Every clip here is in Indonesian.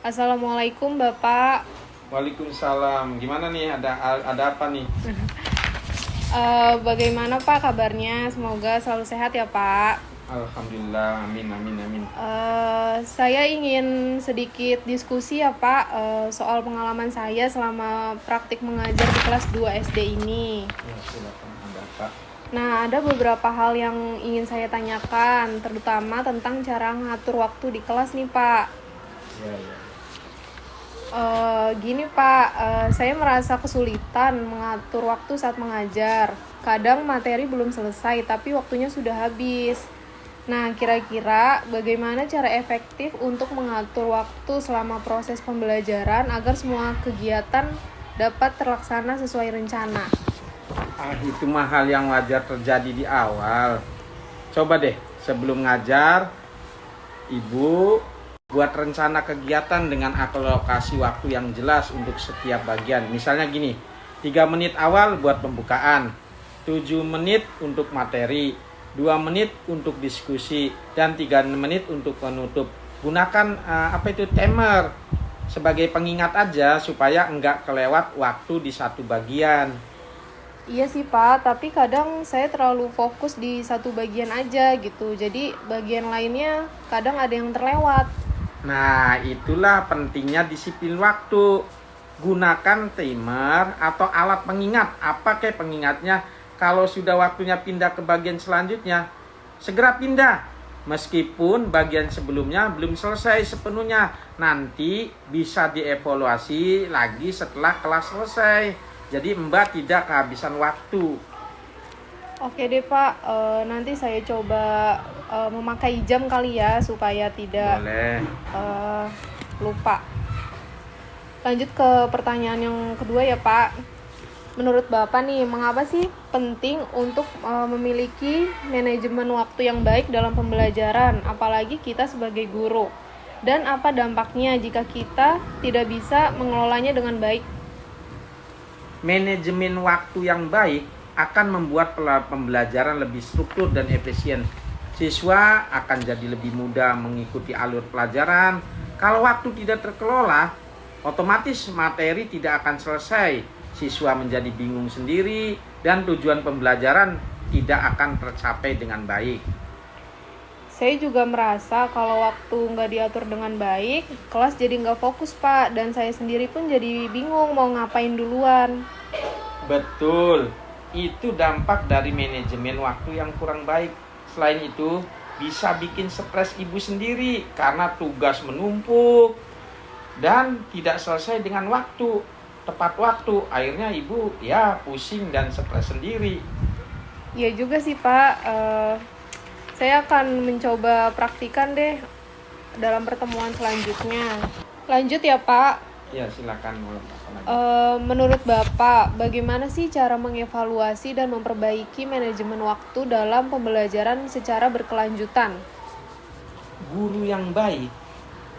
Assalamualaikum Bapak. Waalaikumsalam. Gimana nih? Ada apa nih? Bagaimana Pak kabarnya? Semoga selalu sehat ya Pak. Alhamdulillah. Amin amin amin. Saya ingin sedikit diskusi ya Pak, soal pengalaman saya selama praktik mengajar di kelas 2 SD ini. Ya, silakan. Ada apa? Nah, ada beberapa hal yang ingin saya tanyakan, terutama tentang cara ngatur waktu di kelas nih Pak. Ya, ya. Gini Pak, saya merasa kesulitan mengatur waktu saat mengajar. Kadang materi belum selesai, tapi waktunya sudah habis. Nah, kira-kira bagaimana cara efektif untuk mengatur waktu selama proses pembelajaran agar semua kegiatan dapat terlaksana sesuai rencana? Itu mah hal yang wajar terjadi di awal. Coba deh, sebelum ngajar, Ibu buat rencana kegiatan dengan alokasi waktu yang jelas untuk setiap bagian. Misalnya gini, 3 menit awal buat pembukaan, 7 menit untuk materi, 2 menit untuk diskusi, dan 3 menit untuk penutup. Gunakan timer sebagai pengingat aja supaya enggak kelewat waktu di satu bagian. Iya sih Pak, tapi kadang saya terlalu fokus di satu bagian aja gitu. Jadi bagian lainnya kadang ada yang terlewat. Nah, itulah pentingnya disiplin waktu. Gunakan timer atau alat pengingat. Apa kayak pengingatnya? Kalau sudah waktunya pindah ke bagian selanjutnya, segera pindah. Meskipun bagian sebelumnya belum selesai sepenuhnya, nanti bisa dievaluasi lagi setelah kelas selesai. Jadi Mbak tidak kehabisan waktu. Oke deh Pak, nanti saya coba memakai jam kali ya supaya tidak Boleh. lupa. Lanjut ke pertanyaan yang kedua ya Pak. Menurut Bapak nih, mengapa sih penting untuk memiliki manajemen waktu yang baik dalam pembelajaran, apalagi kita sebagai guru? Dan apa dampaknya jika kita tidak bisa mengelolanya dengan baik? Manajemen waktu yang baik akan membuat pembelajaran lebih struktur dan efisien. Siswa akan jadi lebih mudah mengikuti alur pelajaran. Kalau waktu tidak terkelola, otomatis materi tidak akan selesai. Siswa menjadi bingung sendiri dan tujuan pembelajaran tidak akan tercapai dengan baik. Saya juga merasa kalau waktu nggak diatur dengan baik, kelas jadi nggak fokus Pak, dan saya sendiri pun jadi bingung mau ngapain duluan. Betul, itu dampak dari manajemen waktu yang kurang baik. Selain itu, bisa bikin stres ibu sendiri karena tugas menumpuk dan tidak selesai dengan waktu, tepat waktu. Akhirnya ibu ya pusing dan stres sendiri. Iya juga sih Pak, saya akan mencoba praktikan deh dalam pertemuan selanjutnya. Lanjut ya Pak. Ya, silakan mau apa lagi? Menurut Bapak, bagaimana sih cara mengevaluasi dan memperbaiki manajemen waktu dalam pembelajaran secara berkelanjutan? Guru yang baik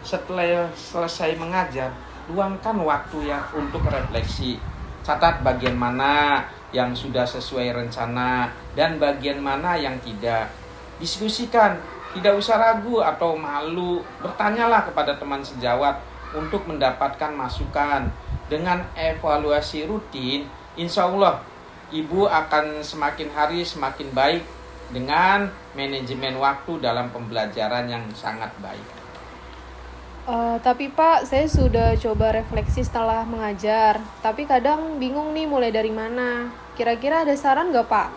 setelah selesai mengajar, luangkan waktu yang untuk refleksi. Catat bagian mana yang sudah sesuai rencana dan bagian mana yang tidak. Diskusikan, tidak usah ragu atau malu. Bertanyalah kepada teman sejawat untuk mendapatkan masukan. Dengan evaluasi rutin, insya Allah ibu akan semakin hari semakin baik dengan manajemen waktu dalam pembelajaran yang sangat baik. Tapi Pak, saya sudah coba refleksi setelah mengajar, tapi kadang bingung nih mulai dari mana. Kira-kira ada saran nggak Pak?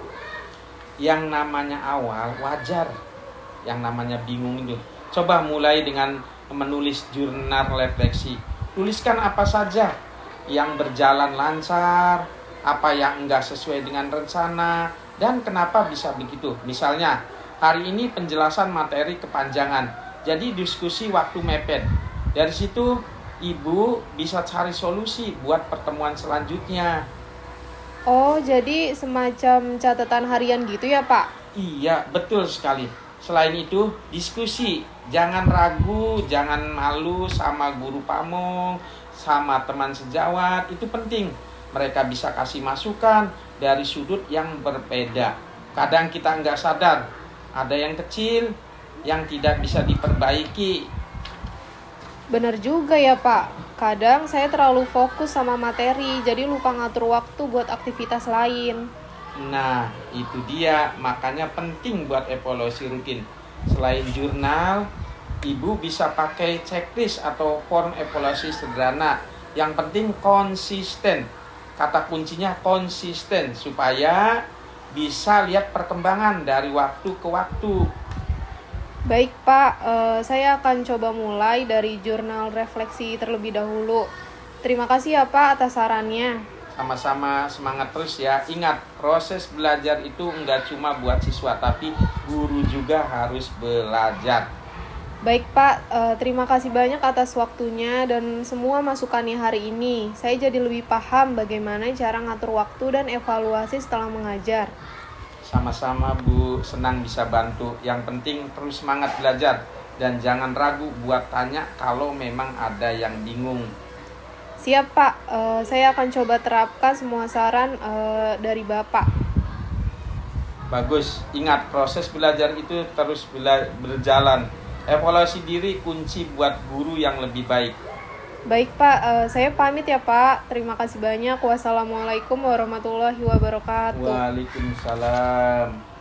Yang namanya awal wajar, yang namanya bingung itu. Coba mulai dengan menulis jurnal refleksi. Tuliskan apa saja yang berjalan lancar, apa yang enggak sesuai dengan rencana, dan kenapa bisa begitu. Misalnya, hari ini penjelasan materi kepanjangan, jadi diskusi waktu mepet. Dari situ, ibu bisa cari solusi buat pertemuan selanjutnya. Oh, jadi semacam catatan harian gitu ya Pak? Iya, betul sekali. Selain itu, diskusi. Jangan ragu, jangan malu sama guru pamong, sama teman sejawat. Itu penting. Mereka bisa kasih masukan dari sudut yang berbeda. Kadang kita nggak sadar, ada yang kecil, yang tidak bisa diperbaiki. Bener juga ya Pak, kadang saya terlalu fokus sama materi, jadi lupa ngatur waktu buat aktivitas lain. Nah, itu dia. Makanya penting buat evaluasi rutin. Selain jurnal, Ibu bisa pakai checklist atau form evaluasi sederhana. Yang penting konsisten. Kata kuncinya konsisten, supaya bisa lihat perkembangan dari waktu ke waktu. Baik Pak, saya akan coba mulai dari jurnal refleksi terlebih dahulu. Terima kasih ya Pak atas sarannya. Sama-sama, semangat terus ya. Ingat, proses belajar itu enggak cuma buat siswa, tapi guru juga harus belajar. Baik Pak, terima kasih banyak atas waktunya dan semua masukannya hari ini. Saya jadi lebih paham bagaimana cara ngatur waktu dan evaluasi setelah mengajar. Sama-sama Bu, senang bisa bantu. Yang penting terus semangat belajar. Dan jangan ragu buat tanya kalau memang ada yang bingung. Siap Pak, saya akan coba terapkan semua saran dari Bapak. Bagus, ingat proses belajar itu terus berjalan. Evaluasi diri kunci buat guru yang lebih baik. Baik Pak, saya pamit ya Pak. Terima kasih banyak. Wassalamualaikum warahmatullahi wabarakatuh. Waalaikumsalam.